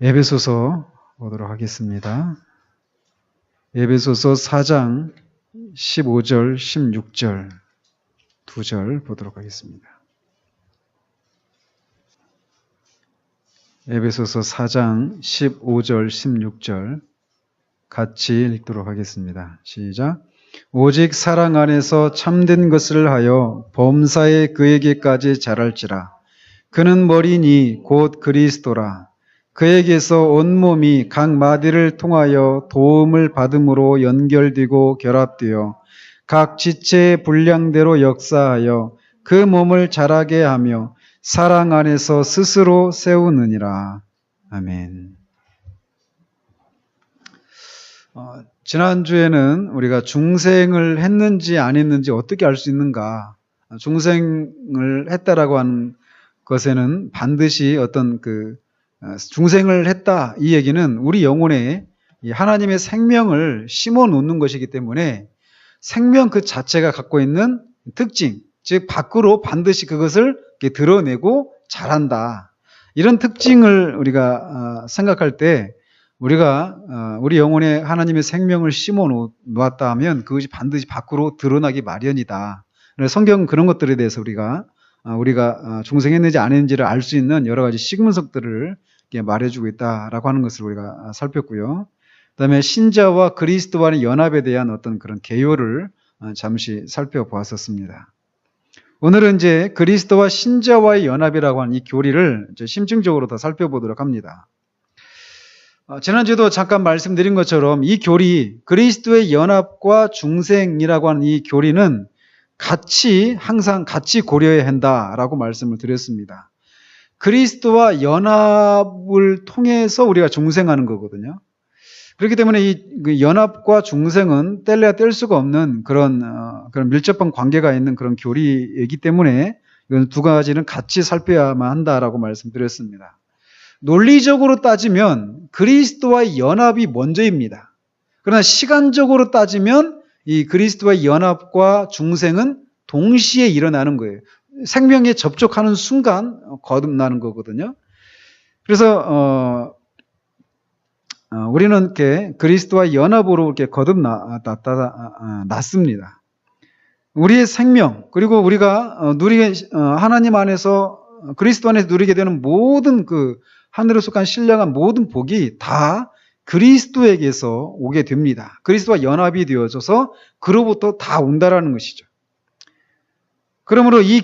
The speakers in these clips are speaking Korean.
에베소서 보도록 하겠습니다. 에베소서 4장 15절, 16절 두 절 보도록 하겠습니다. 에베소서 4장 15절, 16절 같이 읽도록 하겠습니다. 시작. 오직 사랑 안에서 참된 것을 하여 범사에 그에게까지 자랄지라. 그는 머리니 곧 그리스도라. 그에게서 온몸이 각 마디를 통하여 도움을 받음으로 연결되고 결합되어 각 지체의 분량대로 역사하여 그 몸을 자라게 하며 사랑 안에서 스스로 세우느니라. 아멘. 지난주에는 우리가 중생을 했는지 안 했는지 어떻게 알 수 있는가? 중생을 했다라고 하는 것에는 반드시 어떤 중생을 했다, 이 얘기는 우리 영혼에 하나님의 생명을 심어 놓는 것이기 때문에 생명 그 자체가 갖고 있는 특징, 즉 밖으로 반드시 그것을 드러내고 자란다. 이런 특징을 우리가 생각할 때 우리가 우리 영혼에 하나님의 생명을 심어 놓았다 하면 그것이 반드시 밖으로 드러나기 마련이다. 성경은 그런 것들에 대해서 우리가 중생했는지 안 했는지를 알 수 있는 여러 가지 시금석들을 말해주고 있다라고 하는 것을 우리가 살폈고요. 그다음에 신자와 그리스도와의 연합에 대한 어떤 그런 개요를 잠시 살펴보았었습니다. 오늘은 이제 그리스도와 신자와의 연합이라고 하는 이 교리를 이제 심층적으로 더 살펴보도록 합니다. 지난주에도 잠깐 말씀드린 것처럼 이 교리, 그리스도의 연합과 중생이라고 하는 이 교리는 항상 같이 고려해야 한다라고 말씀을 드렸습니다. 그리스도와 연합을 통해서 우리가 중생하는 거거든요. 그렇기 때문에 이 연합과 중생은 뗄래야 뗄 수가 없는 그런 밀접한 관계가 있는 그런 교리이기 때문에 이건 두 가지는 같이 살펴야만 한다라고 말씀드렸습니다. 논리적으로 따지면 그리스도와의 연합이 먼저입니다. 그러나 시간적으로 따지면 이 그리스도와의 연합과 중생은 동시에 일어나는 거예요. 생명에 접촉하는 순간 거듭나는 거거든요. 그래서 우리는 이렇게 그리스도와 연합으로 이렇게 거듭났습니다. 우리의 생명, 그리고 우리가 하나님 안에서 그리스도 안에서 누리게 되는 모든 하늘에 속한 신령한 모든 복이 다 그리스도에게서 오게 됩니다. 그리스도와 연합이 되어져서 그로부터 다 온다라는 것이죠. 그러므로 이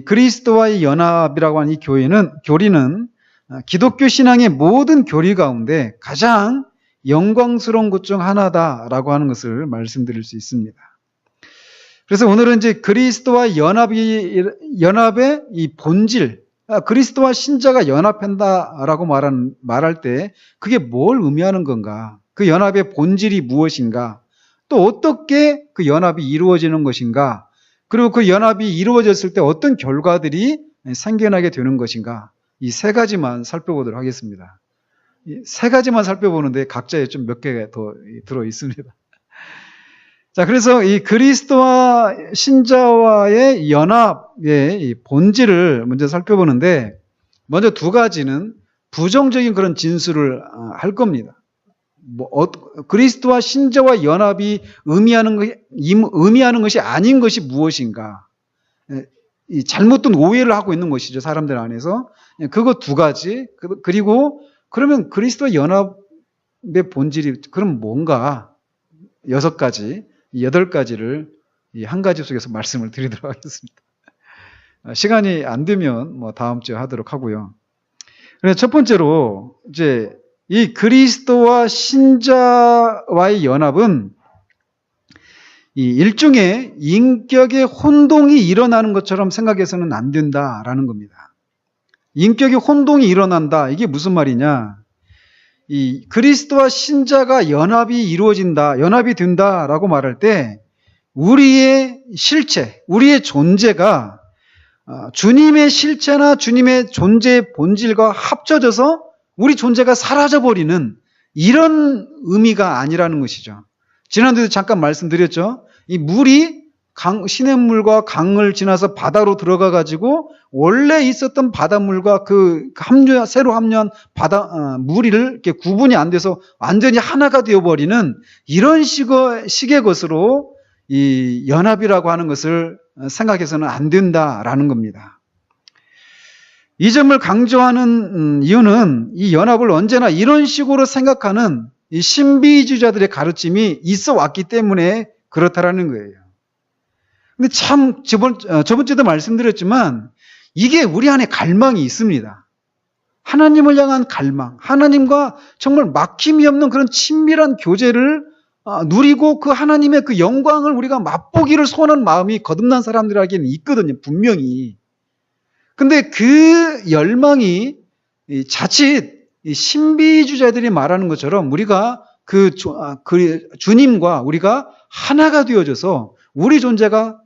그리스도와의 연합이라고 하는 이 교리는 기독교 신앙의 모든 교리 가운데 가장 영광스러운 것 중 하나다라고 하는 것을 말씀드릴 수 있습니다. 그래서 오늘은 이제 그리스도와 연합의 이 본질, 그리스도와 신자가 연합한다라고 말할 때 그게 뭘 의미하는 건가? 그 연합의 본질이 무엇인가? 또 어떻게 그 연합이 이루어지는 것인가? 그리고 그 연합이 이루어졌을 때 어떤 결과들이 생겨나게 되는 것인가? 이 세 가지만 살펴보도록 하겠습니다. 이 세 가지만 살펴보는데 각자에 좀 몇 개가 더 들어 있습니다. 자, 그래서 이 그리스도와 신자와의 연합의 이 본질을 먼저 살펴보는데, 먼저 두 가지는 부정적인 그런 진술을 할 겁니다. 그리스도와 신자와 연합이 의미하는 것이 아닌 것이 무엇인가? 이 잘못된 오해를 하고 있는 것이죠, 사람들 안에서. 그거 두 가지. 그리고 그러면 그리스도와 연합의 본질이 그럼 뭔가? 6가지, 8가지를 이 한 가지 속에서 말씀을 드리도록 하겠습니다. 시간이 안 되면 다음 주에 하도록 하고요. 그래서 첫 번째로 이제 이 그리스도와 신자와의 연합은 이 일종의 인격의 혼동이 일어나는 것처럼 생각해서는 안 된다라는 겁니다. 인격의 혼동이 일어난다. 이게 무슨 말이냐? 이 그리스도와 신자가 연합이 이루어진다, 연합이 된다라고 말할 때 우리의 실체, 우리의 존재가 주님의 실체나 주님의 존재의 본질과 합쳐져서 우리 존재가 사라져버리는 이런 의미가 아니라는 것이죠. 지난주에도 잠깐 말씀드렸죠. 이 물이 시냇물과 강을 지나서 바다로 들어가 가지고 원래 있었던 바닷물과 새로 합류한 물이 이렇게 구분이 안 돼서 완전히 하나가 되어버리는 이런 식의 것으로 이 연합이라고 하는 것을 생각해서는 안 된다라는 겁니다. 이 점을 강조하는 이유는 이 연합을 언제나 이런 식으로 생각하는 이 신비주의자들의 가르침이 있어 왔기 때문에 그렇다라는 거예요. 근데 참 저번 주에도 말씀드렸지만 이게 우리 안에 갈망이 있습니다. 하나님을 향한 갈망, 하나님과 정말 막힘이 없는 그런 친밀한 교제를 누리고 그 하나님의 그 영광을 우리가 맛보기를 소원하는 마음이 거듭난 사람들에게는 있거든요, 분명히. 근데 그 열망이 자칫 신비주의자들이 말하는 것처럼 우리가 주님과 우리가 하나가 되어져서 우리 존재가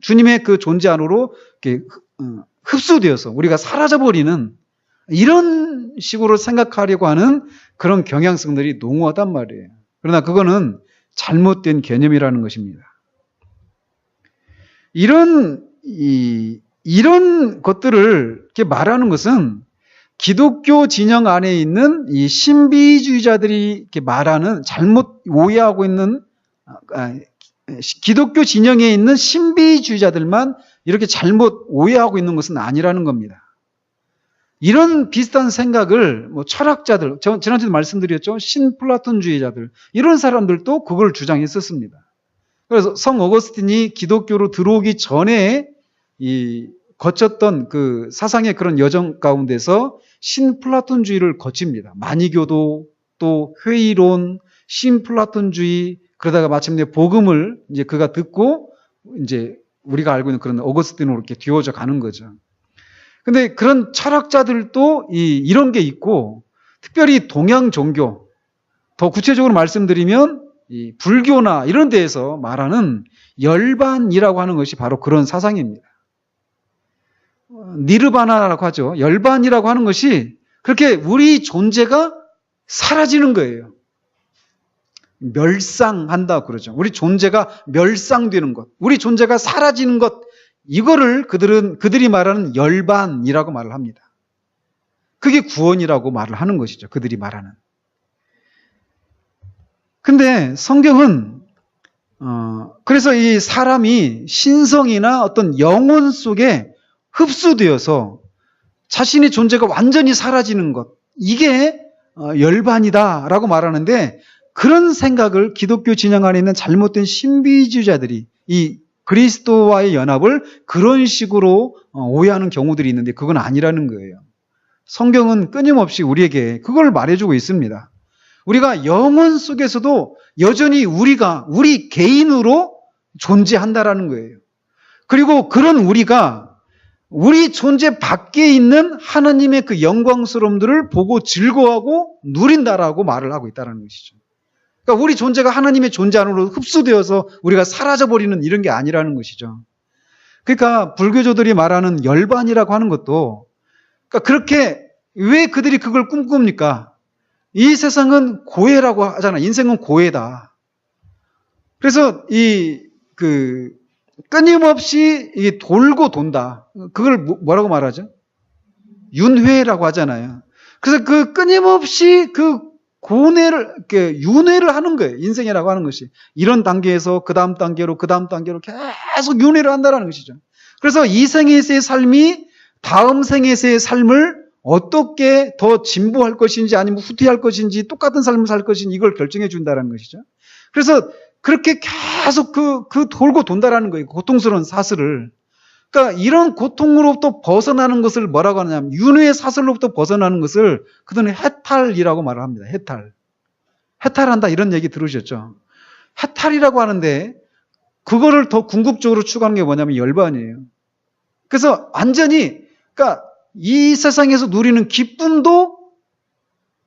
주님의 그 존재 안으로 이렇게 흡수되어서 우리가 사라져버리는 이런 식으로 생각하려고 하는 그런 경향성들이 농후하단 말이에요. 그러나 그거는 잘못된 개념이라는 것입니다. 이런 것들을 이렇게 말하는 것은 기독교 진영 안에 있는 이 신비주의자들이 이렇게 말하는 잘못 오해하고 있는 기독교 진영에 있는 신비주의자들만 이렇게 잘못 오해하고 있는 것은 아니라는 겁니다. 이런 비슷한 생각을 철학자들, 지난주에도 말씀드렸죠. 신플라톤주의자들, 이런 사람들도 그걸 주장했었습니다. 그래서 성 어거스틴이 기독교로 들어오기 전에 거쳤던 그 사상의 그런 여정 가운데서 신플라톤주의를 거칩니다. 마니교도, 또 회의론, 신플라톤주의, 그러다가 마침내 복음을 이제 그가 듣고 이제 우리가 알고 있는 그런 어거스틴으로 이렇게 뒤워져 가는 거죠. 근데 그런 철학자들도 이런 게 있고, 특별히 동양 종교, 더 구체적으로 말씀드리면 이 불교나 이런 데에서 말하는 열반이라고 하는 것이 바로 그런 사상입니다. 니르바나라고 하죠. 열반이라고 하는 것이 그렇게 우리 존재가 사라지는 거예요. 멸상한다고 그러죠. 우리 존재가 멸상되는 것, 우리 존재가 사라지는 것, 이거를 그들이 말하는 열반이라고 말을 합니다. 그게 구원이라고 말을 하는 것이죠. 그들이 말하는. 근데 성경은 그래서 이 사람이 신성이나 어떤 영혼 속에 흡수되어서 자신의 존재가 완전히 사라지는 것, 이게 열반이다라고 말하는데, 그런 생각을 기독교 진영 안에 있는 잘못된 신비주의자들이 이 그리스도와의 연합을 그런 식으로 오해하는 경우들이 있는데 그건 아니라는 거예요. 성경은 끊임없이 우리에게 그걸 말해주고 있습니다. 우리가 영혼 속에서도 여전히 우리 개인으로 존재한다라는 거예요. 그리고 그런 우리가 우리 존재 밖에 있는 하나님의 그 영광스러움들을 보고 즐거워하고 누린다라고 말을 하고 있다는 것이죠. 그러니까 우리 존재가 하나님의 존재 안으로 흡수되어서 우리가 사라져버리는 이런 게 아니라는 것이죠. 그러니까 불교조들이 말하는 열반이라고 하는 것도, 그러니까 그렇게 왜 그들이 그걸 꿈꿉니까? 이 세상은 고해라고 하잖아. 인생은 고해다. 그래서 끊임없이 이게 돌고 돈다. 그걸 뭐라고 말하죠? 윤회라고 하잖아요. 그래서 그 끊임없이 윤회를 하는 거예요. 인생이라고 하는 것이. 이런 단계에서 그 다음 단계로 계속 윤회를 한다는 것이죠. 그래서 이 생에서의 삶이 다음 생에서의 삶을 어떻게 더 진보할 것인지 아니면 후퇴할 것인지 똑같은 삶을 살 것인지 이걸 결정해 준다는 것이죠. 그래서 그렇게 계속 돌고 돈다라는 거예요. 고통스러운 사슬을. 그러니까 이런 고통으로부터 벗어나는 것을 뭐라고 하냐면 윤회의 사슬로부터 벗어나는 것을 그들은 해탈이라고 말을 합니다. 해탈한다 이런 얘기 들으셨죠? 해탈이라고 하는데 그거를 더 궁극적으로 추구하는 게 뭐냐면 열반이에요. 그래서 완전히 그러니까 이 세상에서 누리는 기쁨도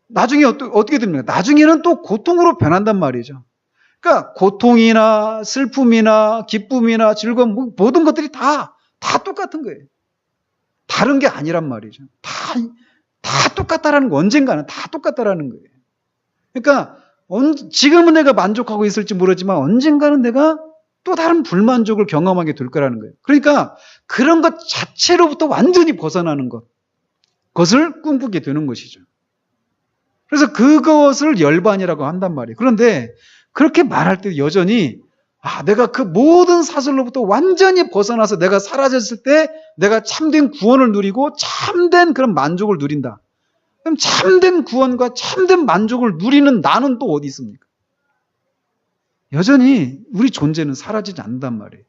나중에 어떻게 됩니까? 나중에는 또 고통으로 변한단 말이죠. 그러니까 고통이나 슬픔이나 기쁨이나 즐거움 모든 것들이 다 똑같은 거예요. 다른 게 아니란 말이죠. 다 똑같다라는 거, 언젠가는 다 똑같다라는 거예요. 그러니까 지금은 내가 만족하고 있을지 모르지만 언젠가는 내가 또 다른 불만족을 경험하게 될 거라는 거예요. 그러니까 그런 것 자체로부터 완전히 벗어나는 그것을 꿈꾸게 되는 것이죠. 그래서 그것을 열반이라고 한단 말이에요. 그런데 그렇게 말할 때 여전히 내가 그 모든 사슬로부터 완전히 벗어나서 내가 사라졌을 때 내가 참된 구원을 누리고 참된 그런 만족을 누린다. 그럼 참된 구원과 참된 만족을 누리는 나는 또 어디 있습니까? 여전히 우리 존재는 사라지지 않는단 말이에요.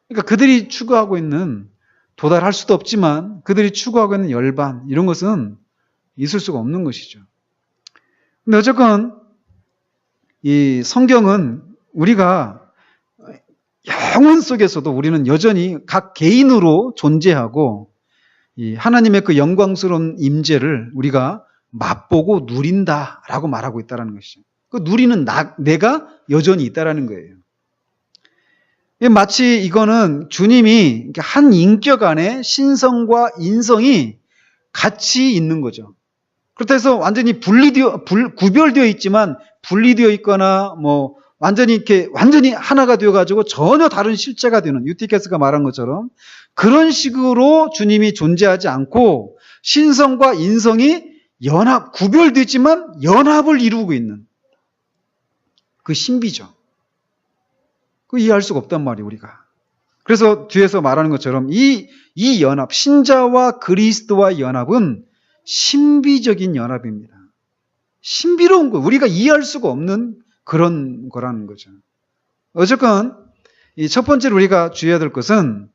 그러니까 그들이 추구하고 있는, 도달할 수도 없지만 그들이 추구하고 있는 열반, 이런 것은 있을 수가 없는 것이죠. 근데 어쨌건 이 성경은 우리가 영혼 속에서도 우리는 여전히 각 개인으로 존재하고 이 하나님의 그 영광스러운 임재를 우리가 맛보고 누린다라고 말하고 있다는 것이죠. 그 누리는 내가 여전히 있다라는 거예요. 마치 이거는 주님이 한 인격 안에 신성과 인성이 같이 있는 거죠. 그렇다 해서 완전히 구별되어 있지만 분리되어 있거나 완전히 하나가 되어가지고 전혀 다른 실체가 되는, 유티케스가 말한 것처럼 그런 식으로 주님이 존재하지 않고 신성과 인성이 구별되지만 연합을 이루고 있는 그 신비죠. 그 이해할 수가 없단 말이에요, 우리가. 그래서 뒤에서 말하는 것처럼 이 연합, 신자와 그리스도와의 연합은 신비적인 연합입니다. 신비로운 거, 우리가 이해할 수가 없는 그런 거라는 거죠. 어쨌건 이 첫 번째로 우리가 주의해야 될 것은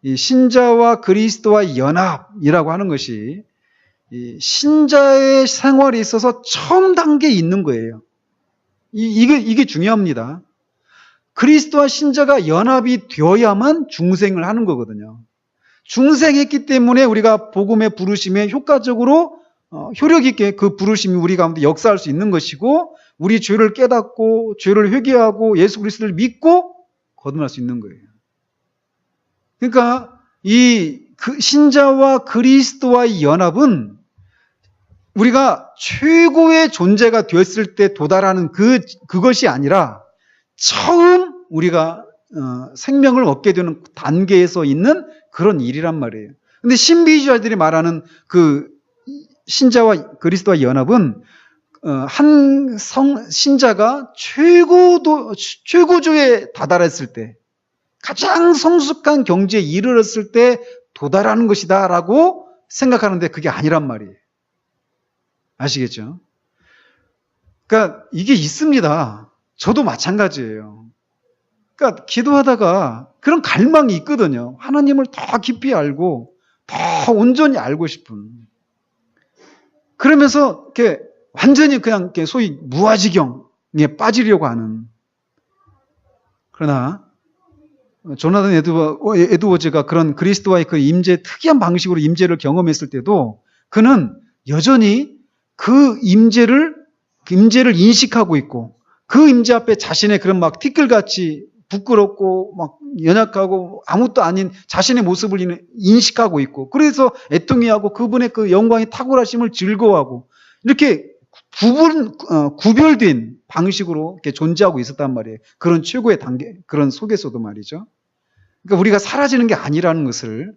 이 신자와 그리스도와의 연합이라고 하는 것이 이 신자의 생활에 있어서 처음 단계에 있는 거예요. 이게 중요합니다. 그리스도와 신자가 연합이 되어야만 중생을 하는 거거든요. 중생했기 때문에 우리가 복음의 부르심에 효과적으로 효력 있게 그 부르심이 우리 가운데 역사할 수 있는 것이고, 우리 죄를 깨닫고 죄를 회개하고 예수 그리스도를 믿고 거듭날 수 있는 거예요. 그러니까 그 신자와 그리스도와의 연합은 우리가 최고의 존재가 되었을 때 도달하는 그것이 아니라 처음 우리가 생명을 얻게 되는 단계에서 있는 그런 일이란 말이에요. 근데 신비주의자들이 말하는 그 신자와 그리스도와의 연합은 한 신자가 최고조에 다다랐을 때, 가장 성숙한 경지에 이르렀을 때 도달하는 것이다라고 생각하는데 그게 아니란 말이에요. 아시겠죠? 그러니까 이게 있습니다. 저도 마찬가지예요. 그러니까 기도하다가 그런 갈망이 있거든요. 하나님을 더 깊이 알고 더 온전히 알고 싶은. 그러면서 이렇게 완전히 그냥 이렇게 소위 무아지경에 빠지려고 하는. 그러나 조나단 에드워즈가 그런 그리스도와의 그 임재, 특이한 방식으로 임재를 경험했을 때도 그는 여전히 그 임재를 인식하고 있고, 그 임재 앞에 자신의 그런 막 티끌같이 부끄럽고 막 연약하고 아무것도 아닌 자신의 모습을 인식하고 있고, 그래서 애통해하고 그분의 그 영광의 탁월하심을 즐거워하고, 이렇게 구별된 방식으로 이렇게 존재하고 있었단 말이에요. 그런 최고의 단계, 그런 속에서도 말이죠. 그러니까 우리가 사라지는 게 아니라는 것을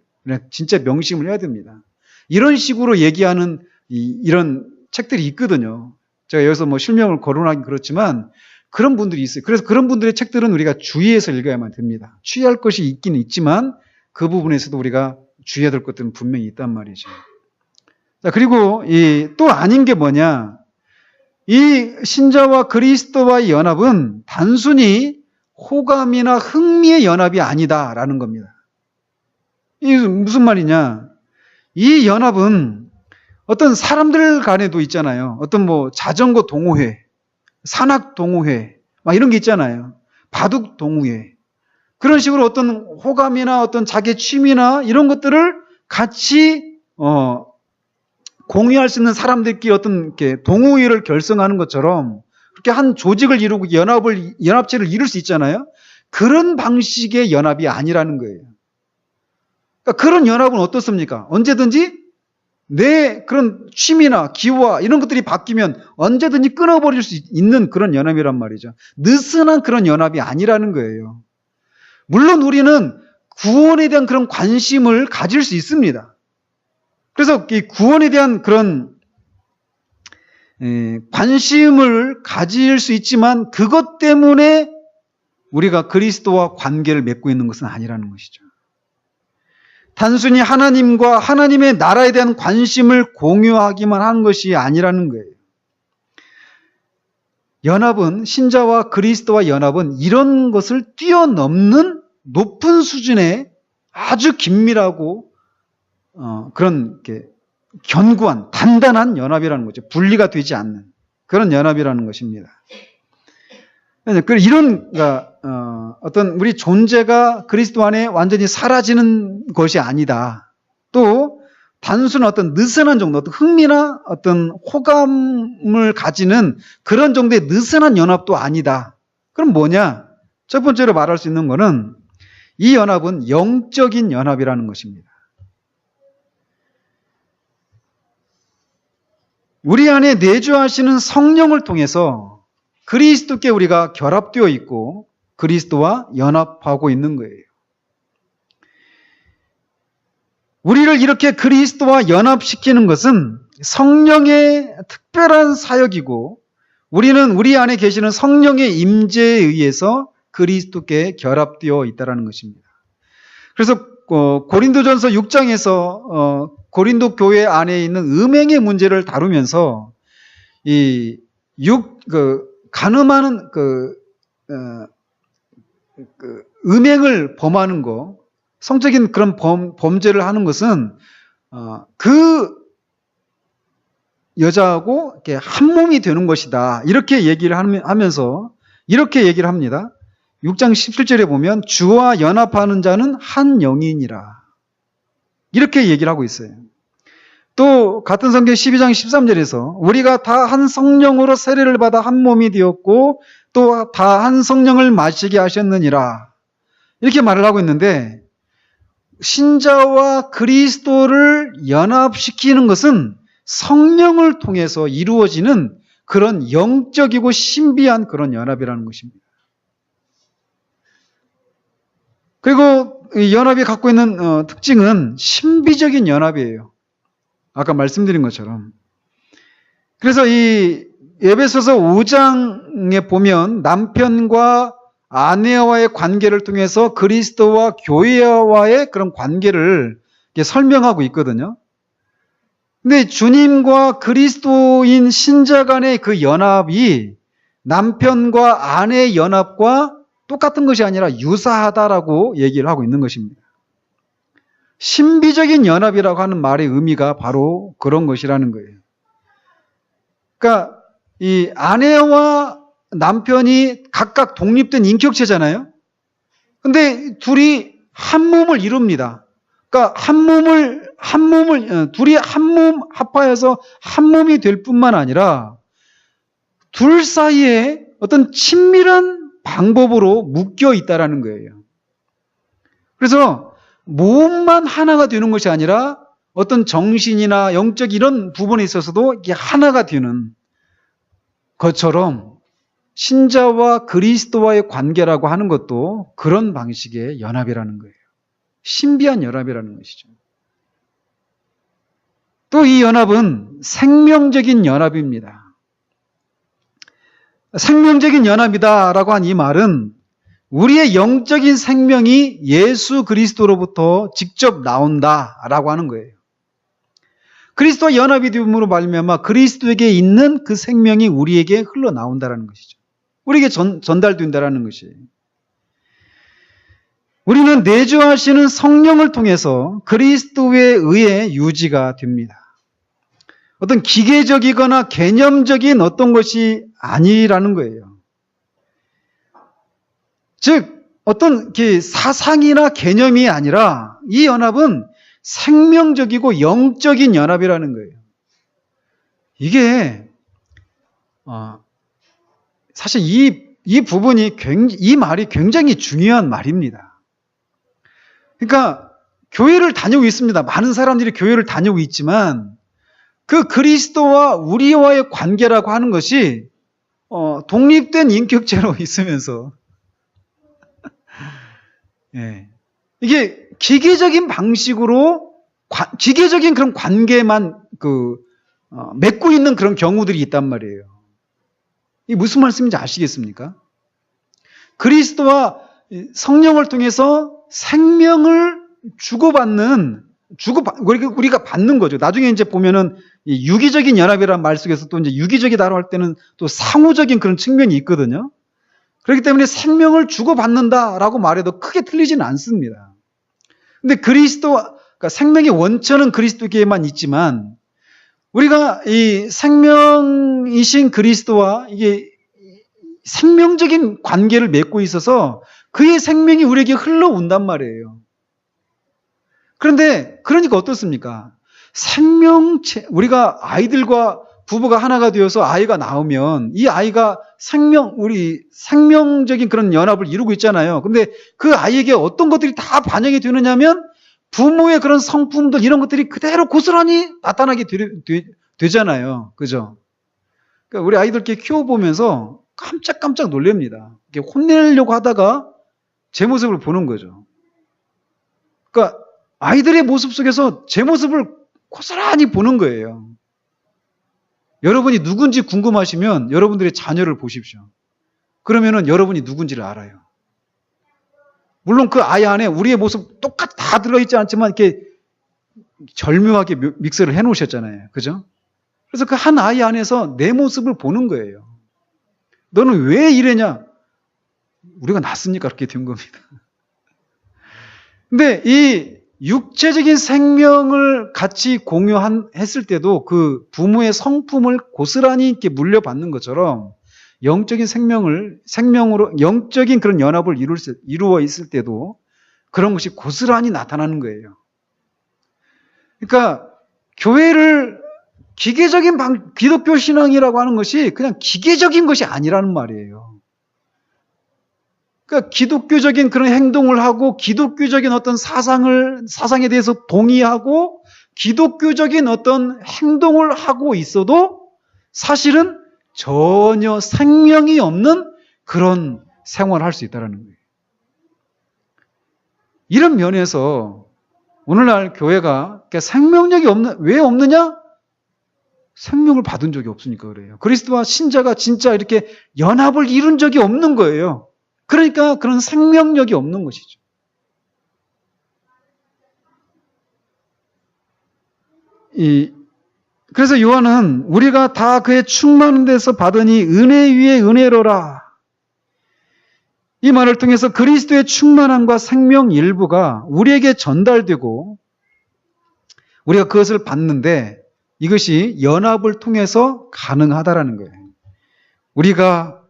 진짜 명심을 해야 됩니다. 이런 식으로 얘기하는 이런 책들이 있거든요. 제가 여기서 실명을 거론하긴 그렇지만 그런 분들이 있어요. 그래서 그런 분들의 책들은 우리가 주의해서 읽어야만 됩니다. 취할 것이 있긴 있지만 그 부분에서도 우리가 주의해야 될 것들은 분명히 있단 말이죠. 자, 그리고 또 아닌 게 뭐냐? 이 신자와 그리스도와의 연합은 단순히 호감이나 흥미의 연합이 아니다라는 겁니다. 이게 무슨 말이냐? 이 연합은 어떤 사람들 간에도 있잖아요. 어떤 자전거 동호회, 산악 동호회, 막 이런 게 있잖아요. 바둑 동호회. 그런 식으로 어떤 호감이나 어떤 자기 취미나 이런 것들을 같이 공유할 수 있는 사람들끼리 어떤 이렇게 동호회를 결성하는 것처럼 그렇게 한 조직을 이루고 연합체를 이룰 수 있잖아요. 그런 방식의 연합이 아니라는 거예요. 그러니까 그런 연합은 어떻습니까? 언제든지 내 그런 취미나 기호와 이런 것들이 바뀌면 언제든지 끊어버릴 수 있는 그런 연합이란 말이죠. 느슨한 그런 연합이 아니라는 거예요. 물론 우리는 구원에 대한 그런 관심을 가질 수 있습니다. 그래서 이 구원에 대한 그런 관심을 가질 수 있지만 그것 때문에 우리가 그리스도와 관계를 맺고 있는 것은 아니라는 것이죠. 단순히 하나님과 하나님의 나라에 대한 관심을 공유하기만 한 것이 아니라는 거예요. 연합은, 신자와 그리스도와 연합은 이런 것을 뛰어넘는 높은 수준의 아주 긴밀하고 그런 견고한, 단단한 연합이라는 거죠. 분리가 되지 않는 그런 연합이라는 것입니다. 이런 어떤 우리 존재가 그리스도 안에 완전히 사라지는 것이 아니다. 또 단순한 어떤 느슨한 정도, 어떤 흥미나 어떤 호감을 가지는 그런 정도의 느슨한 연합도 아니다. 그럼 뭐냐? 첫 번째로 말할 수 있는 것은 이 연합은 영적인 연합이라는 것입니다. 우리 안에 내주하시는 성령을 통해서 그리스도께 우리가 결합되어 있고 그리스도와 연합하고 있는 거예요. 우리를 이렇게 그리스도와 연합시키는 것은 성령의 특별한 사역이고 우리는 우리 안에 계시는 성령의 임재에 의해서 그리스도께 결합되어 있다는 것입니다. 그래서 고린도전서 6장에서 고린도 교회 안에 있는 음행의 문제를 다루면서 간음하는 음행을 범하는 거, 성적인 그런 범죄를 하는 것은 그 여자하고 이렇게 한 몸이 되는 것이다. 이렇게 얘기를 하면서 이렇게 얘기를 합니다. 6장 17절에 보면 주와 연합하는 자는 한 영이니라. 이렇게 얘기를 하고 있어요. 또 같은 성경 12장 13절에서 우리가 다 한 성령으로 세례를 받아 한 몸이 되었고 또 다 한 성령을 마시게 하셨느니라. 이렇게 말을 하고 있는데 신자와 그리스도를 연합시키는 것은 성령을 통해서 이루어지는 그런 영적이고 신비한 그런 연합이라는 것입니다. 그리고 이 연합이 갖고 있는 특징은 신비적인 연합이에요. 아까 말씀드린 것처럼. 그래서 이 에베소서 5장에 보면 남편과 아내와의 관계를 통해서 그리스도와 교회와의 그런 관계를 설명하고 있거든요. 근데 주님과 그리스도인 신자 간의 그 연합이 남편과 아내의 연합과 똑같은 것이 아니라 유사하다라고 얘기를 하고 있는 것입니다. 신비적인 연합이라고 하는 말의 의미가 바로 그런 것이라는 거예요. 그러니까 이 아내와 남편이 각각 독립된 인격체잖아요. 근데 둘이 한 몸을 이룹니다. 그러니까 둘이 한 몸 합하여서 한 몸이 될 뿐만 아니라 둘 사이에 어떤 친밀한 방법으로 묶여 있다라는 거예요. 그래서 몸만 하나가 되는 것이 아니라 어떤 정신이나 영적 이런 부분에 있어서도 이게 하나가 되는 것처럼 신자와 그리스도와의 관계라고 하는 것도 그런 방식의 연합이라는 거예요. 신비한 연합이라는 것이죠. 또 이 연합은 생명적인 연합입니다. 생명적인 연합이다라고 한 이 말은 우리의 영적인 생명이 예수 그리스도로부터 직접 나온다라고 하는 거예요. 그리스도와 연합이 됨으로 말미암아 그리스도에게 있는 그 생명이 우리에게 흘러나온다라는 것이죠. 우리에게 전달된다라는 것이에요. 우리는 내주하시는 성령을 통해서 그리스도에 의해 유지가 됩니다. 어떤 기계적이거나 개념적인 어떤 것이 아니라는 거예요. 즉 어떤 사상이나 개념이 아니라 이 연합은 생명적이고 영적인 연합이라는 거예요. 이게 사실 이 부분이 이 말이 굉장히 중요한 말입니다. 그러니까 교회를 다니고 있습니다. 많은 사람들이 교회를 다니고 있지만 그 그리스도와 우리와의 관계라고 하는 것이 독립된 인격체로 있으면서 예. 이게 기계적인 방식으로 기계적인 그런 관계만 맺고 있는 그런 경우들이 있단 말이에요. 이게 무슨 말씀인지 아시겠습니까? 그리스도와 성령을 통해서 생명을 우리가 받는 거죠. 나중에 이제 보면은 이 유기적인 연합이라는 말 속에서 또 이제 유기적이다라고 할 때는 또 상호적인 그런 측면이 있거든요. 그렇기 때문에 생명을 주고받는다라고 말해도 크게 틀리지는 않습니다. 근데 그러니까 생명의 원천은 그리스도께만 있지만 우리가 이 생명이신 그리스도와 이게 생명적인 관계를 맺고 있어서 그의 생명이 우리에게 흘러온단 말이에요. 그러니까 어떻습니까? 우리가 아이들과 부부가 하나가 되어서 아이가 나오면 이 아이가 생명적인 그런 연합을 이루고 있잖아요. 근데 그 아이에게 어떤 것들이 다 반영이 되느냐면 부모의 그런 성품들 이런 것들이 그대로 고스란히 나타나게 되잖아요. 그죠? 그러니까 우리 아이들께 키워보면서 깜짝깜짝 놀랍니다. 이렇게 혼내려고 하다가 제 모습을 보는 거죠. 그러니까 아이들의 모습 속에서 제 모습을 고스란히 보는 거예요. 여러분이 누군지 궁금하시면 여러분들의 자녀를 보십시오. 그러면은 여러분이 누군지를 알아요. 물론 그 아이 안에 우리의 모습 똑같이 다 들어있지 않지만 이렇게 절묘하게 믹스를 해 놓으셨잖아요. 그죠? 그래서 그 한 아이 안에서 내 모습을 보는 거예요. 너는 왜 이래냐? 우리가 낳았으니까 그렇게 된 겁니다. 근데 이 육체적인 생명을 같이 공유했을 때도 그 부모의 성품을 고스란히 이렇게 물려받는 것처럼 영적인 영적인 그런 연합을 이루어 있을 때도 그런 것이 고스란히 나타나는 거예요. 그러니까 교회를 기독교 신앙이라고 하는 것이 그냥 기계적인 것이 아니라는 말이에요. 그러니까 기독교적인 그런 행동을 하고 기독교적인 어떤 사상에 대해서 동의하고 기독교적인 어떤 행동을 하고 있어도 사실은 전혀 생명이 없는 그런 생활을 할 수 있다는 거예요. 이런 면에서 오늘날 교회가 생명력이 왜 없느냐? 생명을 받은 적이 없으니까 그래요. 그리스도와 신자가 진짜 이렇게 연합을 이룬 적이 없는 거예요. 그러니까 그런 생명력이 없는 것이죠. 그래서 요한은 우리가 다 그의 충만한 데서 받으니 은혜 위에 은혜로라. 이 말을 통해서 그리스도의 충만함과 생명 일부가 우리에게 전달되고 우리가 그것을 받는데 이것이 연합을 통해서 가능하다라는 거예요. 우리가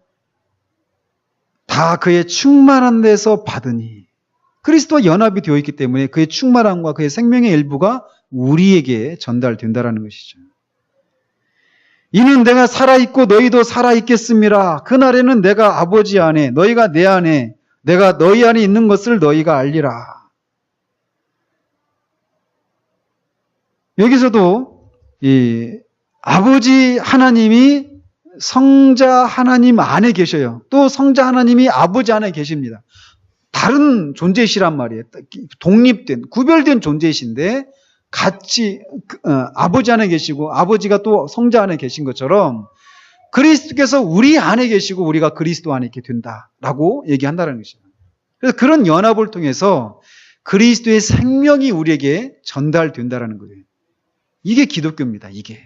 다 그의 충만한 데서 받으니 그리스도와 연합이 되어 있기 때문에 그의 충만함과 그의 생명의 일부가 우리에게 전달된다라는 것이죠. 이는 내가 살아있고 너희도 살아있겠음이라. 그날에는 내가 아버지 안에 너희가 내 안에 내가 너희 안에 있는 것을 너희가 알리라. 여기서도 이 아버지 하나님이 성자 하나님 안에 계셔요. 또 성자 하나님이 아버지 안에 계십니다. 다른 존재이시란 말이에요. 독립된, 구별된 존재이신데 같이 아버지 안에 계시고 아버지가 또 성자 안에 계신 것처럼 그리스도께서 우리 안에 계시고 우리가 그리스도 안에 있게 된다라고 얘기한다는 것이죠. 그래서 그런 연합을 통해서 그리스도의 생명이 우리에게 전달된다는 거예요. 이게 기독교입니다. 이게.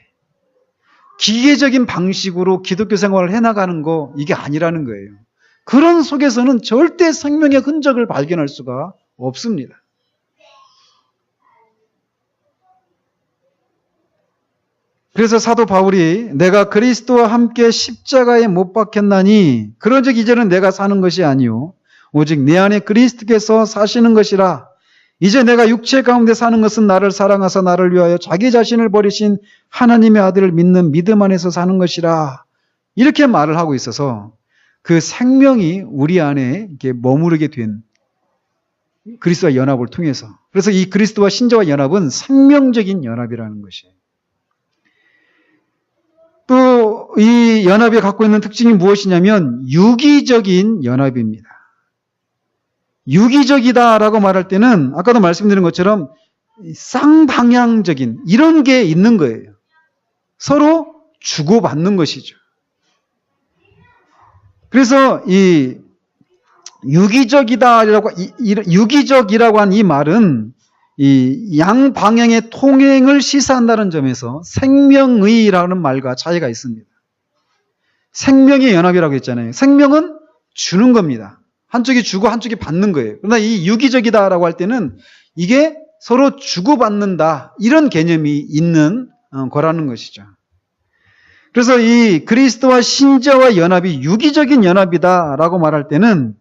기계적인 방식으로 기독교 생활을 해나가는 거 이게 아니라는 거예요. 그런 속에서는 절대 생명의 흔적을 발견할 수가 없습니다. 그래서 사도 바울이 내가 그리스도와 함께 십자가에 못 박혔나니 그런즉 이제는 내가 사는 것이 아니요 오직 내 안에 그리스도께서 사시는 것이라. 이제 내가 육체 가운데 사는 것은 나를 사랑하사 나를 위하여 자기 자신을 버리신 하나님의 아들을 믿는 믿음 안에서 사는 것이라. 이렇게 말을 하고 있어서 그 생명이 우리 안에 이렇게 머무르게 된 그리스도와 연합을 통해서. 그래서 이 그리스도와 신자와 연합은 생명적인 연합이라는 것이에요. 또 이 연합이 갖고 있는 특징이 무엇이냐면 유기적인 연합입니다. 유기적이다라고 말할 때는 아까도 말씀드린 것처럼 쌍방향적인 이런 게 있는 거예요. 서로 주고받는 것이죠. 그래서 이 유기적이라고 한 이 말은 이 양방향의 통행을 시사한다는 점에서 생명의라는 말과 차이가 있습니다. 생명의 연합이라고 했잖아요. 생명은 주는 겁니다. 한쪽이 주고 한쪽이 받는 거예요. 그러나 이 유기적이다라고 할 때는 이게 서로 주고받는다 이런 개념이 있는 거라는 것이죠. 그래서 이 그리스도와 신자와 연합이 유기적인 연합이다라고 말할 때는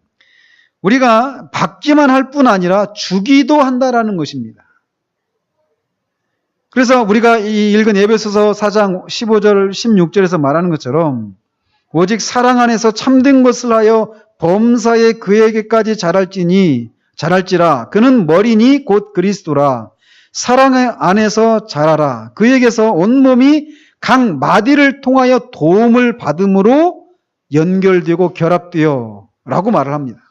우리가 받기만 할 뿐 아니라 주기도 한다라는 것입니다. 그래서 우리가 이 읽은 에베소서 4장 15절 16절에서 말하는 것처럼 오직 사랑 안에서 참된 것을 하여 범사에 그에게까지 자랄지라 그는 머리니 곧 그리스도라. 사랑 안에서 자라라. 그에게서 온몸이 각 마디를 통하여 도움을 받음으로 연결되고 결합되어 라고 말을 합니다.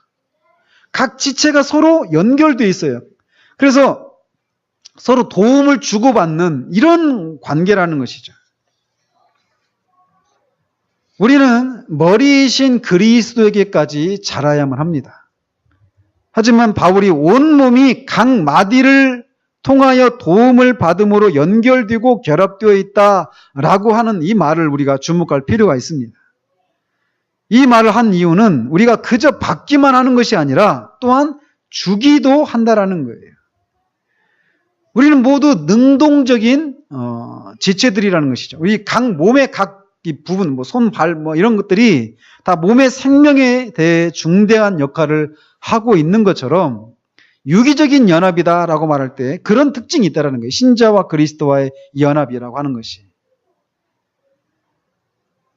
각 지체가 서로 연결되어 있어요. 그래서 서로 도움을 주고받는 이런 관계라는 것이죠. 우리는 머리이신 그리스도에게까지 자라야만 합니다. 하지만 바울이 온몸이 각 마디를 통하여 도움을 받음으로 연결되고 결합되어 있다라고 하는 이 말을 우리가 주목할 필요가 있습니다. 이 말을 한 이유는 우리가 그저 받기만 하는 것이 아니라 또한 주기도 한다라는 거예요. 우리는 모두 능동적인 지체들이라는 것이죠. 우리 각 몸의 각 부분, 손, 발, 이런 것들이 다 몸의 생명에 대해 중대한 역할을 하고 있는 것처럼 유기적인 연합이다라고 말할 때 그런 특징이 있다라는 거예요. 신자와 그리스도와의 연합이라고 하는 것이.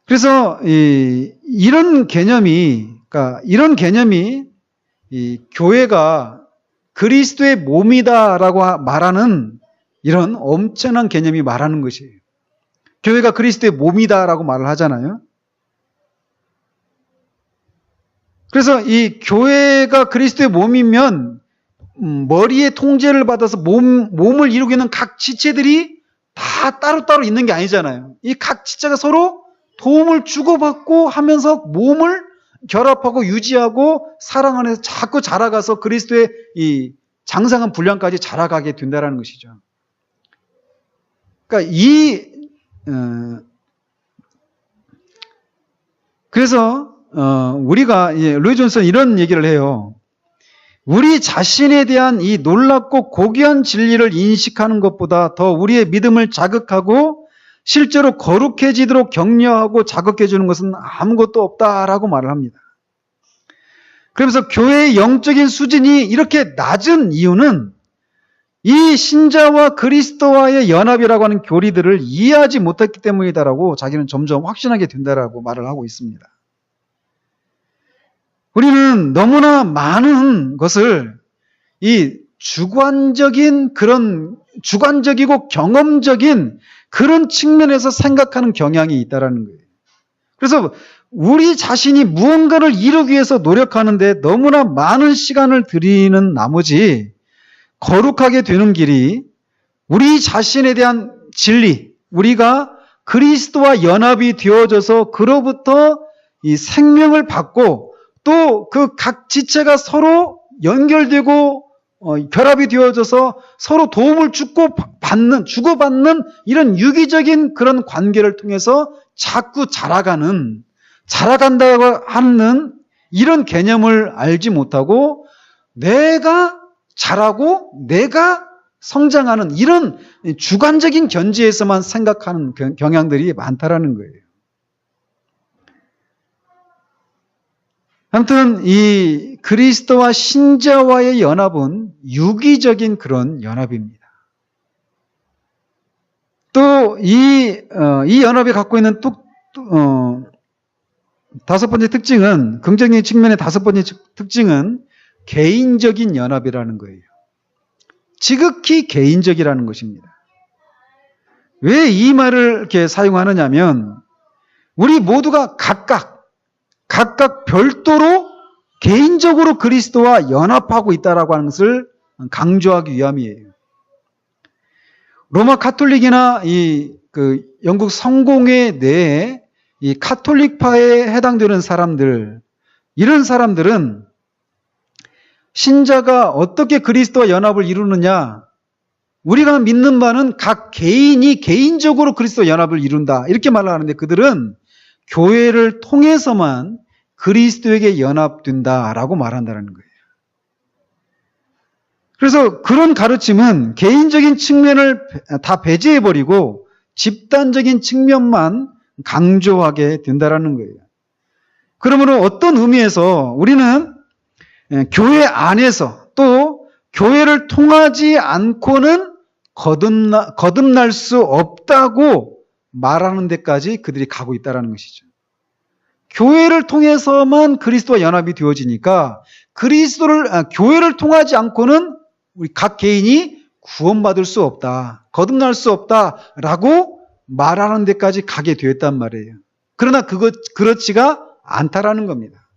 그래서 이런 개념이 이 교회가 그리스도의 몸이다라고 말하는 이런 엄청난 개념이 말하는 것이에요. 교회가 그리스도의 몸이다라고 말을 하잖아요. 그래서 이 교회가 그리스도의 몸이면 머리의 통제를 받아서 몸을 이루고 있는 각 지체들이 다 따로따로 있는 게 아니잖아요. 이 각 지체가 서로 도움을 주고받고 하면서 몸을 결합하고 유지하고 사랑 안에서 자꾸 자라가서 그리스도의 이 장성한 분량까지 자라가게 된다는 것이죠. 그러니까 그래서 우리가 로이 존슨 이런 얘기를 해요. 우리 자신에 대한 이 놀랍고 고귀한 진리를 인식하는 것보다 더 우리의 믿음을 자극하고 실제로 거룩해지도록 격려하고 자극해 주는 것은 아무것도 없다라고 말을 합니다. 그러면서 교회의 영적인 수준이 이렇게 낮은 이유는 이 신자와 그리스도와의 연합이라고 하는 교리들을 이해하지 못했기 때문이다라고 자기는 점점 확신하게 된다라고 말을 하고 있습니다. 우리는 너무나 많은 것을 이 주관적이고 경험적인 그런 측면에서 생각하는 경향이 있다라는 거예요. 그래서 우리 자신이 무언가를 이루기 위해서 노력하는데 너무나 많은 시간을 들이는 나머지 거룩하게 되는 길이 우리 자신에 대한 진리, 우리가 그리스도와 연합이 되어져서 그로부터 이 생명을 받고 또 그 각 지체가 서로 연결되고 결합이 되어져서 서로 도움을 주고받는 이런 유기적인 그런 관계를 통해서 자꾸 자라간다고 하는 이런 개념을 알지 못하고 내가 자라고 내가 성장하는 이런 주관적인 견지에서만 생각하는 경향들이 많다라는 거예요. 아무튼 이 그리스도와 신자와의 연합은 유기적인 그런 연합입니다. 또 이 연합이 갖고 있는 다섯 번째 특징은, 긍정적인 측면의 다섯 번째 특징은 개인적인 연합이라는 거예요. 지극히 개인적이라는 것입니다. 왜 이 말을 이렇게 사용하느냐면 우리 모두가 각각 별도로 개인적으로 그리스도와 연합하고 있다라고 하는 것을 강조하기 위함이에요. 로마 카톨릭이나 영국 성공회 내에 이 카톨릭파에 해당되는 사람들, 이런 사람들은 신자가 어떻게 그리스도와 연합을 이루느냐? 우리가 믿는 바는 각 개인이 개인적으로 그리스도와 연합을 이룬다. 이렇게 말을 하는데 그들은 교회를 통해서만 그리스도에게 연합된다라고 말한다는 거예요. 그래서 그런 가르침은 개인적인 측면을 다 배제해버리고 집단적인 측면만 강조하게 된다는 거예요. 그러므로 어떤 의미에서 우리는 교회 안에서 또 교회를 통하지 않고는 거듭날 수 없다고 말하는 데까지 그들이 가고 있다는 것이죠. 교회를 통해서만 그리스도와 연합이 되어지니까 교회를 통하지 않고는 우리 각 개인이 구원받을 수 없다, 거듭날 수 없다라고 말하는 데까지 가게 되었단 말이에요. 그러나 그렇지가 않다라는 겁니다.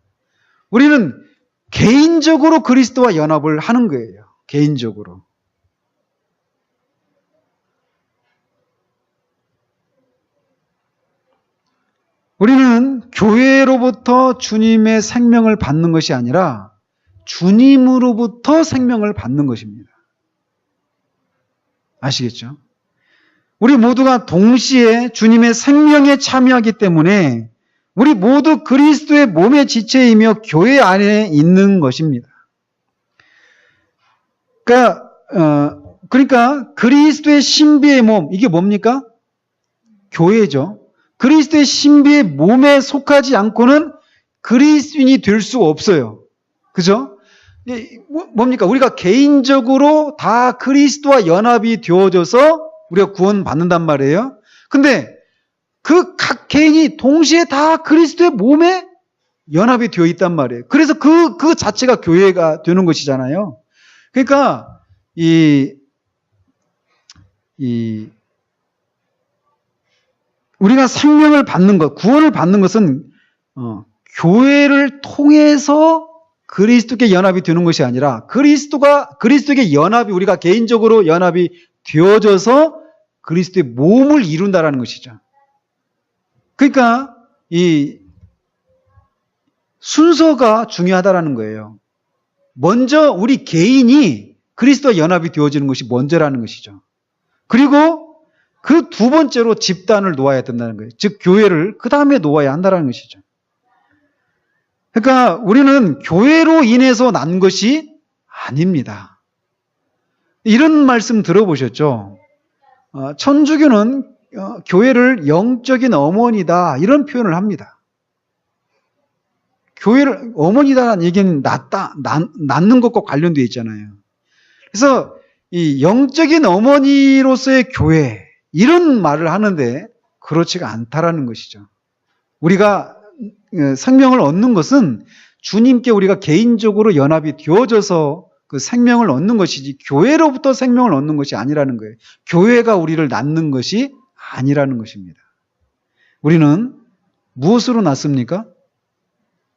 우리는 개인적으로 그리스도와 연합을 하는 거예요. 개인적으로. 우리는 교회로부터 주님의 생명을 받는 것이 아니라 주님으로부터 생명을 받는 것입니다. 아시겠죠? 우리 모두가 동시에 주님의 생명에 참여하기 때문에 우리 모두 그리스도의 몸의 지체이며 교회 안에 있는 것입니다. 그러니까 그리스도의 신비의 몸, 이게 뭡니까? 교회죠. 그리스도의 신비의 몸에 속하지 않고는 그리스도인이 될 수 없어요. 그죠? 뭡니까? 우리가 개인적으로 다 그리스도와 연합이 되어져서 우리가 구원받는단 말이에요. 근데 그 각 개인이 동시에 다 그리스도의 몸에 연합이 되어 있단 말이에요. 그래서 그 자체가 교회가 되는 것이잖아요. 그러니까 우리가 생명을 받는 것, 구원을 받는 것은 교회를 통해서 그리스도께 연합이 되는 것이 아니라 그리스도께 연합이 우리가 개인적으로 연합이 되어져서 그리스도의 몸을 이룬다라는 것이죠. 그러니까 이 순서가 중요하다라는 거예요. 먼저 우리 개인이 그리스도와 연합이 되어지는 것이 먼저라는 것이죠. 그리고 그 두 번째로 집단을 놓아야 된다는 거예요. 즉 교회를 그 다음에 놓아야 한다는 것이죠. 그러니까 우리는 교회로 인해서 난 것이 아닙니다. 이런 말씀 들어보셨죠? 천주교는 교회를 영적인 어머니다 이런 표현을 합니다. 교회를 어머니다라는 얘기는 낳는 것과 관련되어 있잖아요. 그래서 이 영적인 어머니로서의 교회 이런 말을 하는데 그렇지가 않다라는 것이죠. 우리가 생명을 얻는 것은 주님께 우리가 개인적으로 연합이 되어져서 그 생명을 얻는 것이지 교회로부터 생명을 얻는 것이 아니라는 거예요. 교회가 우리를 낳는 것이 아니라는 것입니다. 우리는 무엇으로 낳습니까?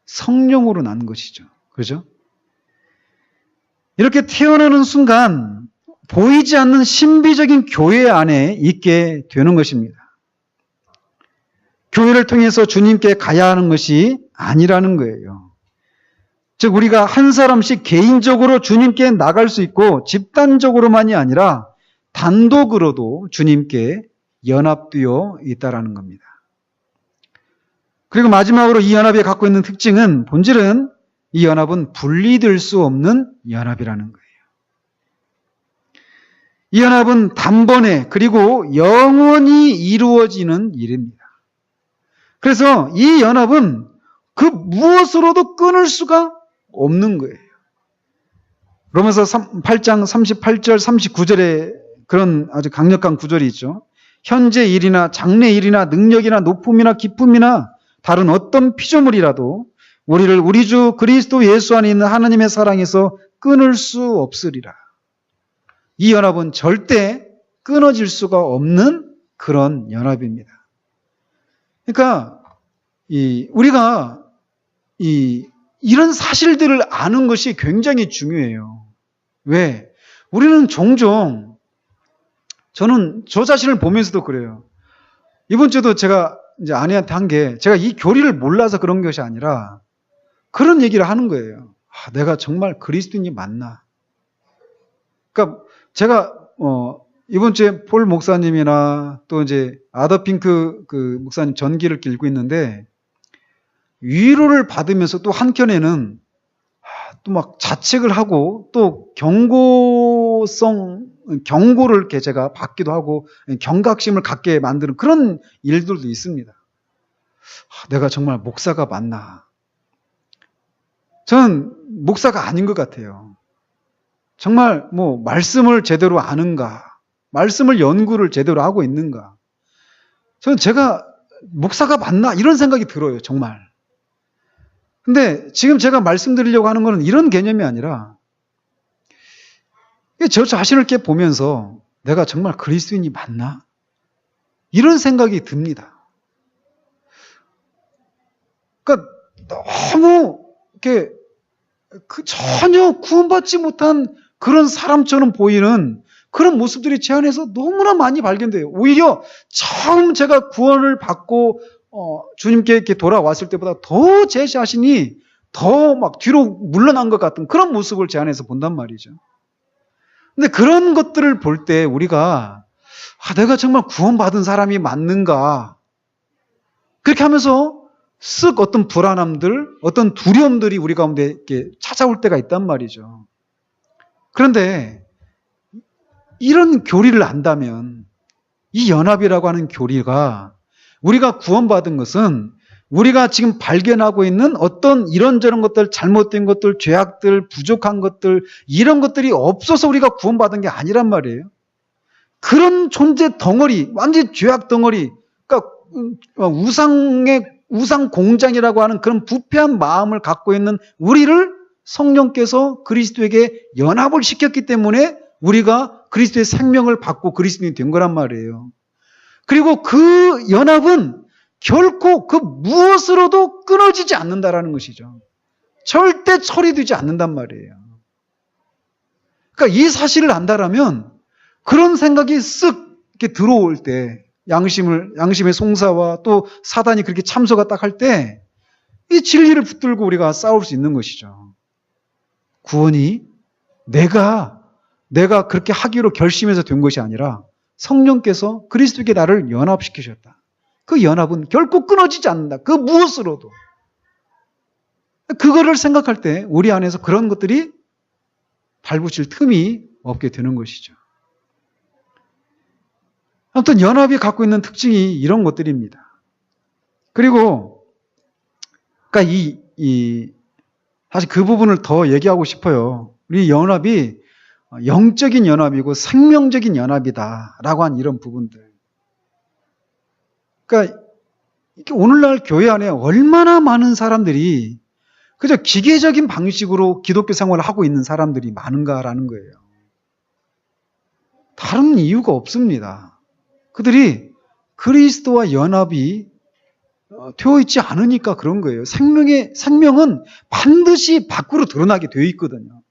성령으로 낳는 것이죠. 그렇죠? 이렇게 태어나는 순간 보이지 않는 신비적인 교회 안에 있게 되는 것입니다. 교회를 통해서 주님께 가야 하는 것이 아니라는 거예요. 즉 우리가 한 사람씩 개인적으로 주님께 나갈 수 있고 집단적으로만이 아니라 단독으로도 주님께 연합되어 있다라는 겁니다. 그리고 마지막으로 이 연합이 갖고 있는 특징은 본질은 이 연합은 분리될 수 없는 연합이라는 거예요. 이 연합은 단번에 그리고 영원히 이루어지는 일입니다. 그래서 이 연합은 그 무엇으로도 끊을 수가 없는 거예요. 로마서 8장 38절 39절에 그런 아주 강력한 구절이 있죠. 현재 일이나 장래 일이나 능력이나 높음이나 기쁨이나 다른 어떤 피조물이라도 우리를 우리 주 그리스도 예수 안에 있는 하나님의 사랑에서 끊을 수 없으리라. 이 연합은 절대 끊어질 수가 없는 그런 연합입니다. 그러니까 우리가 이런 사실들을 아는 것이 굉장히 중요해요. 왜? 우리는 종종, 저는 저 자신을 보면서도 그래요. 이번 주도 제가 이제 아내한테 한 게, 제가 이 교리를 몰라서 그런 것이 아니라 그런 얘기를 하는 거예요. 내가 정말 그리스도인이 맞나? 그러니까 제가 이번 주에 폴 목사님이나 또 이제 아더핑크 그 목사님 전기를 읽고 있는데, 위로를 받으면서 또 한켠에는 또 막 자책을 하고 또 경고를 이렇게 제가 받기도 하고 경각심을 갖게 만드는 그런 일들도 있습니다. 내가 정말 목사가 맞나? 저는 목사가 아닌 것 같아요. 정말 뭐 말씀을 제대로 아는가? 말씀을 연구를 제대로 하고 있는가? 저는 제가 목사가 맞나? 이런 생각이 들어요, 정말. 근데 지금 제가 말씀드리려고 하는 것은 이런 개념이 아니라 저 자신을 이렇게 보면서 내가 정말 그리스도인이 맞나? 이런 생각이 듭니다. 그러니까 너무 이렇게 전혀 구원받지 못한 그런 사람처럼 보이는 그런 모습들이 제 안에서 너무나 많이 발견돼요. 오히려 처음 제가 구원을 받고 주님께 이렇게 돌아왔을 때보다 더 제 자신이 더 막 뒤로 물러난 것 같은 그런 모습을 제 안에서 본단 말이죠. 근데 그런 것들을 볼 때 우리가 내가 정말 구원받은 사람이 맞는가? 그렇게 하면서 쓱 어떤 불안함들, 어떤 두려움들이 우리 가운데 이렇게 찾아올 때가 있단 말이죠. 그런데 이런 교리를 안다면 이 연합이라고 하는 교리가 우리가 구원받은 것은 우리가 지금 발견하고 있는 어떤 이런저런 것들, 잘못된 것들, 죄악들, 부족한 것들, 이런 것들이 없어서 우리가 구원받은 게 아니란 말이에요. 그런 존재 덩어리, 완전히 죄악 덩어리, 그러니까 우상 공장이라고 하는 그런 부패한 마음을 갖고 있는 우리를 성령께서 그리스도에게 연합을 시켰기 때문에 우리가 그리스도의 생명을 받고 그리스도인이 된 거란 말이에요. 그리고 그 연합은 결코 그 무엇으로도 끊어지지 않는다라는 것이죠. 절대 처리되지 않는단 말이에요. 그러니까 이 사실을 안다라면 그런 생각이 쓱 이렇게 들어올 때 양심의 송사와 또 사단이 그렇게 참소가 딱 할 때 이 진리를 붙들고 우리가 싸울 수 있는 것이죠. 구원이 내가 그렇게 하기로 결심해서 된 것이 아니라 성령께서 그리스도에게 나를 연합시키셨다. 그 연합은 결코 끊어지지 않는다. 그 무엇으로도. 그거를 생각할 때 우리 안에서 그런 것들이 발붙일 틈이 없게 되는 것이죠. 아무튼 연합이 갖고 있는 특징이 이런 것들입니다. 그리고 그러니까 사실 그 부분을 더 얘기하고 싶어요. 우리 연합이 영적인 연합이고 생명적인 연합이다라고 한 이런 부분들. 그러니까 오늘날 교회 안에 얼마나 많은 사람들이 그저 기계적인 방식으로 기독교 생활을 하고 있는 사람들이 많은가라는 거예요. 다른 이유가 없습니다. 그들이 그리스도와 연합이 되어 있지 않으니까 그런 거예요. 생명은 반드시 밖으로 드러나게 되어 있거든요.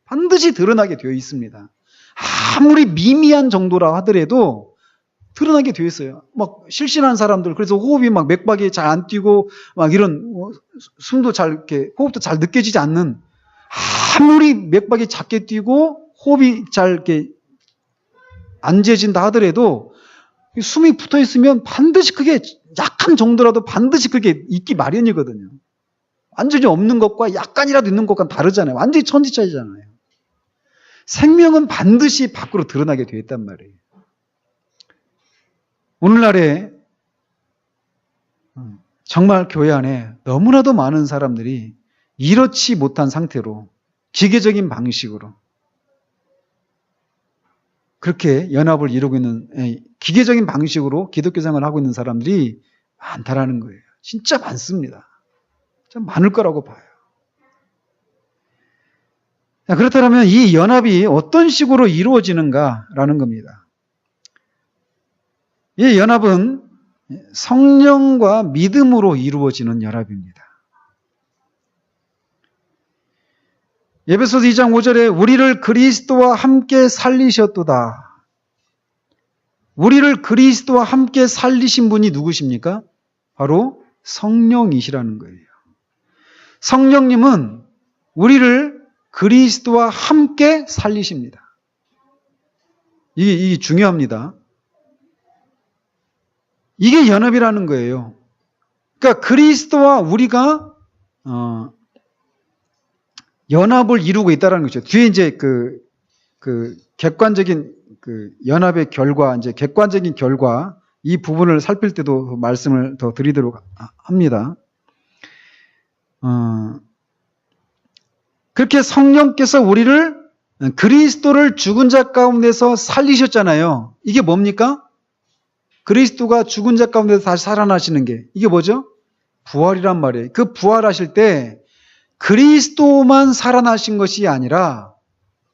반드시 드러나게 되어 있습니다. 아무리 미미한 정도라 하더라도 드러나게 되어 있어요. 막 실신한 사람들, 그래서 호흡이 막 맥박이 잘 안 뛰고 막 이런 숨도 잘 이렇게 호흡도 잘 느껴지지 않는, 아무리 맥박이 작게 뛰고 호흡이 잘 이렇게 안 재진다 하더라도 숨이 붙어 있으면 반드시 그게 약한 정도라도 반드시 그게 있기 마련이거든요. 완전히 없는 것과 약간이라도 있는 것과는 다르잖아요. 완전히 천지차이잖아요. 생명은 반드시 밖으로 드러나게 되어 있단 말이에요. 오늘날에 정말 교회 안에 너무나도 많은 사람들이 이렇지 못한 상태로 기계적인 방식으로 그렇게 연합을 이루고 있는, 기계적인 방식으로 기독교 생활을 하고 있는 사람들이 많다라는 거예요. 진짜 많습니다. 좀 많을 거라고 봐요. 그렇다면 이 연합이 어떤 식으로 이루어지는가라는 겁니다. 이 연합은 성령과 믿음으로 이루어지는 연합입니다. 에베소서 2장 5절에 우리를 그리스도와 함께 살리셨도다. 우리를 그리스도와 함께 살리신 분이 누구십니까? 바로 성령이시라는 거예요. 성령님은 우리를 그리스도와 함께 살리십니다. 이게 중요합니다. 이게 연합이라는 거예요. 그러니까 그리스도와 우리가 연합을 이루고 있다는 거죠. 뒤에 이제 그 객관적인 연합의 결과, 이제 객관적인 결과, 이 부분을 살필 때도 말씀을 더 드리도록 합니다. 그렇게 성령께서 우리를 그리스도를 죽은 자 가운데서 살리셨잖아요. 이게 뭡니까? 그리스도가 죽은 자 가운데서 다시 살아나시는 게 이게 뭐죠? 부활이란 말이에요. 그 부활하실 때 그리스도만 살아나신 것이 아니라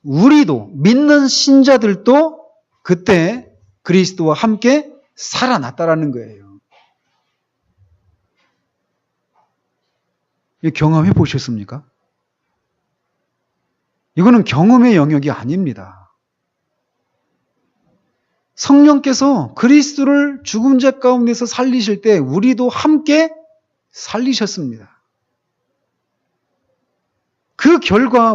우리도 믿는 신자들도 그때 그리스도와 함께 살아났다라는 거예요. 경험해 보셨습니까? 이거는 경험의 영역이 아닙니다. 성령께서 그리스도를 죽은 자 가운데서 살리실 때 우리도 함께 살리셨습니다. 그 결과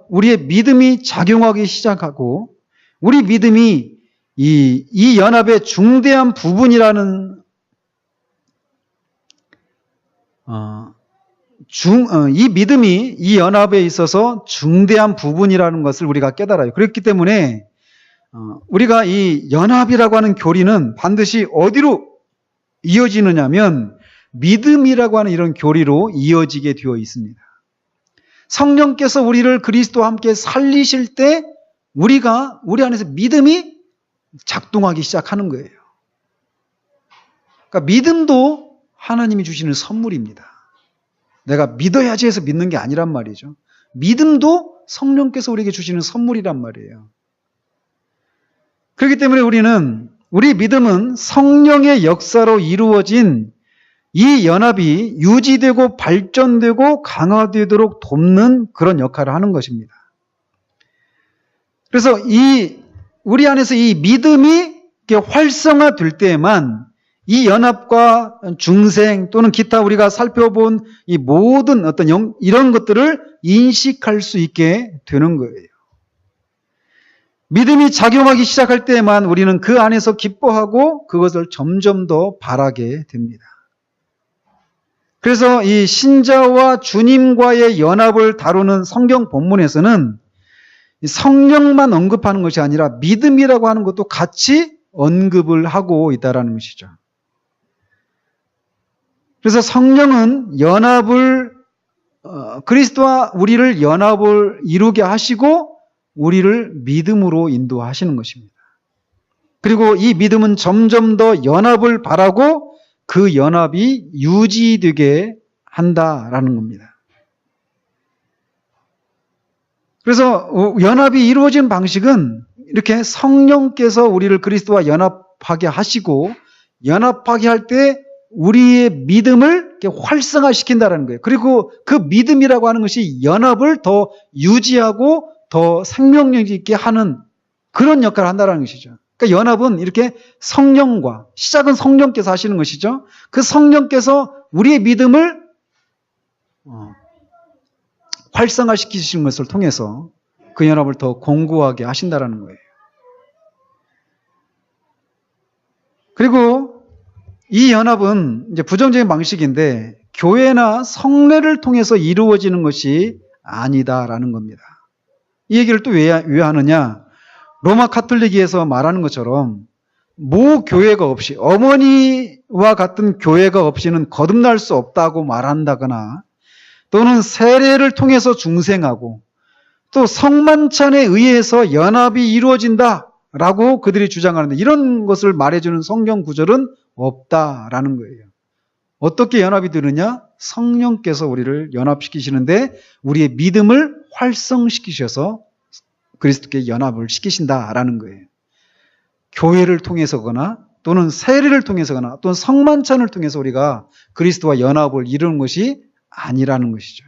우리의 믿음이 작용하기 시작하고 우리 믿음이 이 연합의 중대한 부분이라는 이 믿음이 이 연합에 있어서 중대한 부분이라는 것을 우리가 깨달아요. 그렇기 때문에 우리가 이 연합이라고 하는 교리는 반드시 어디로 이어지느냐면 믿음이라고 하는 이런 교리로 이어지게 되어 있습니다. 성령께서 우리를 그리스도와 함께 살리실 때 우리 안에서 믿음이 작동하기 시작하는 거예요. 그러니까 믿음도 하나님이 주시는 선물입니다. 내가 믿어야지 해서 믿는 게 아니란 말이죠. 믿음도 성령께서 우리에게 주시는 선물이란 말이에요. 그렇기 때문에 우리 믿음은 성령의 역사로 이루어진 이 연합이 유지되고 발전되고 강화되도록 돕는 그런 역할을 하는 것입니다. 그래서 우리 안에서 이 믿음이 활성화될 때에만 이 연합과 중생 또는 기타 우리가 살펴본 이 모든 어떤 이런 것들을 인식할 수 있게 되는 거예요. 믿음이 작용하기 시작할 때에만 우리는 그 안에서 기뻐하고 그것을 점점 더 바라게 됩니다. 그래서 이 신자와 주님과의 연합을 다루는 성경 본문에서는 성령만 언급하는 것이 아니라 믿음이라고 하는 것도 같이 언급을 하고 있다는 것이죠. 그래서 성령은 그리스도와 우리를 연합을 이루게 하시고 우리를 믿음으로 인도하시는 것입니다. 그리고 이 믿음은 점점 더 연합을 바라고 그 연합이 유지되게 한다라는 겁니다. 그래서 연합이 이루어진 방식은 이렇게 성령께서 우리를 그리스도와 연합하게 하시고 연합하게 할 때 우리의 믿음을 이렇게 활성화시킨다는 거예요. 그리고 그 믿음이라고 하는 것이 연합을 더 유지하고 더 생명력 있게 하는 그런 역할을 한다는 것이죠. 그러니까 연합은 이렇게 시작은 성령께서 하시는 것이죠. 그 성령께서 우리의 믿음을 활성화시키시는 것을 통해서 그 연합을 더 공고하게 하신다는 거예요. 그리고 이 연합은 이제 부정적인 방식인데 교회나 성례를 통해서 이루어지는 것이 아니다라는 겁니다. 이 얘기를 또 왜 하느냐? 로마 카톨릭에서 말하는 것처럼 교회가 없이 어머니와 같은 교회가 없이는 거듭날 수 없다고 말한다거나 또는 세례를 통해서 중생하고 또 성만찬에 의해서 연합이 이루어진다라고 그들이 주장하는데 이런 것을 말해주는 성경 구절은 없다라는 거예요. 어떻게 연합이 되느냐? 성령께서 우리를 연합시키시는데 우리의 믿음을 활성시키셔서 그리스도께 연합을 시키신다라는 거예요. 교회를 통해서거나 또는 세례를 통해서거나 또는 성만찬을 통해서 우리가 그리스도와 연합을 이루는 것이 아니라는 것이죠.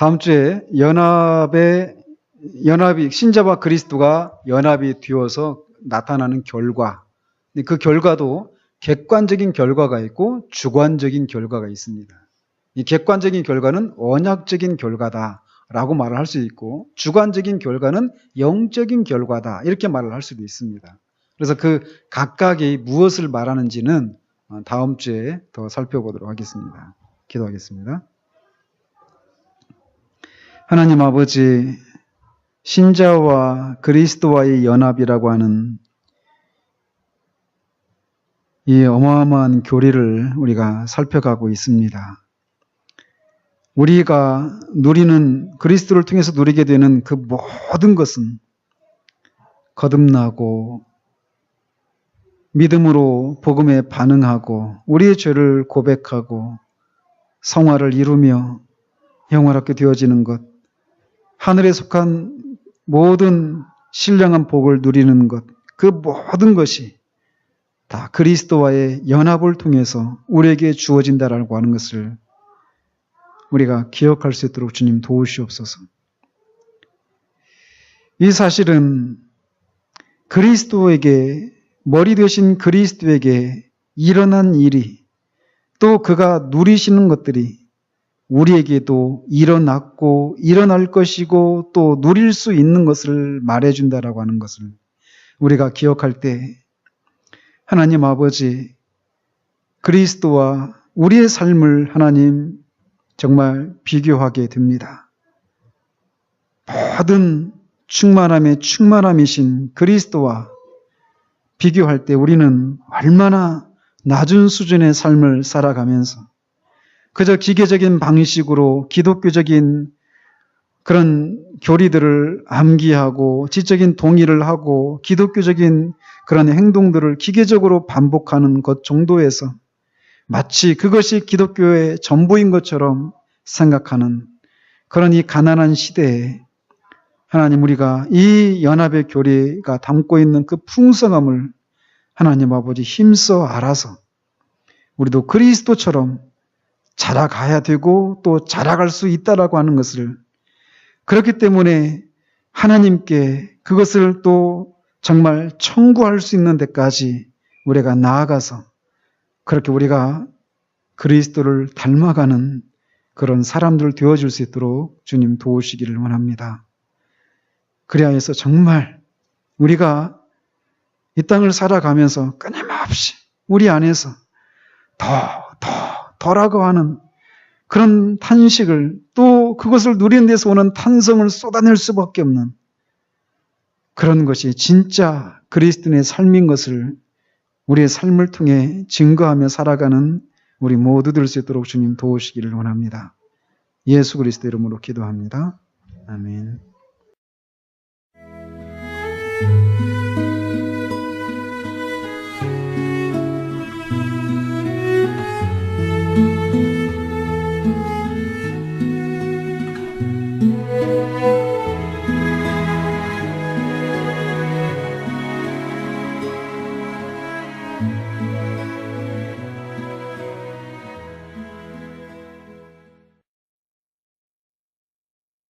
다음 주에 연합이 신자와 그리스도가 연합이 되어서 나타나는 결과, 그 결과도 객관적인 결과가 있고 주관적인 결과가 있습니다. 이 객관적인 결과는 언약적인 결과다라고 말을 할 수 있고, 주관적인 결과는 영적인 결과다 이렇게 말을 할 수도 있습니다. 그래서 그 각각이 무엇을 말하는지는 다음 주에 더 살펴보도록 하겠습니다. 기도하겠습니다. 하나님 아버지, 신자와 그리스도와의 연합이라고 하는 이 어마어마한 교리를 우리가 살펴가고 있습니다. 우리가 누리는, 그리스도를 통해서 누리게 되는 그 모든 것은 거듭나고 믿음으로 복음에 반응하고 우리의 죄를 고백하고 성화를 이루며 영원하게 되어지는 것, 하늘에 속한 모든 신령한 복을 누리는 것, 그 모든 것이 다 그리스도와의 연합을 통해서 우리에게 주어진다라고 하는 것을 우리가 기억할 수 있도록 주님 도우시옵소서. 이 사실은 그리스도에게, 머리 되신 그리스도에게 일어난 일이, 또 그가 누리시는 것들이 우리에게도 일어났고 일어날 것이고 또 누릴 수 있는 것을 말해준다라고 하는 것을 우리가 기억할 때, 하나님 아버지, 그리스도와 우리의 삶을 하나님 정말 비교하게 됩니다. 모든 충만함의 충만함이신 그리스도와 비교할 때 우리는 얼마나 낮은 수준의 삶을 살아가면서 그저 기계적인 방식으로 기독교적인 그런 교리들을 암기하고 지적인 동의를 하고 기독교적인 그런 행동들을 기계적으로 반복하는 것 정도에서 마치 그것이 기독교의 전부인 것처럼 생각하는 그런 이 가난한 시대에 하나님, 우리가 이 연합의 교리가 담고 있는 그 풍성함을 하나님 아버지 힘써 알아서 우리도 그리스도처럼 자라가야 되고 또 자라갈 수 있다라고 하는 것을, 그렇기 때문에 하나님께 그것을 또 정말 청구할 수 있는 데까지 우리가 나아가서 그렇게 우리가 그리스도를 닮아가는 그런 사람들 되어줄 수 있도록 주님 도우시기를 원합니다. 그리하여서 정말 우리가 이 땅을 살아가면서 끊임없이 우리 안에서 더라고 하는 그런 탄식을, 또 그것을 누리는 데서 오는 탄성을 쏟아낼 수밖에 없는 그런 것이 진짜 그리스도인의 삶인 것을 우리의 삶을 통해 증거하며 살아가는 우리 모두 될 수 있도록 주님 도우시기를 원합니다. 예수 그리스도 이름으로 기도합니다. 아멘.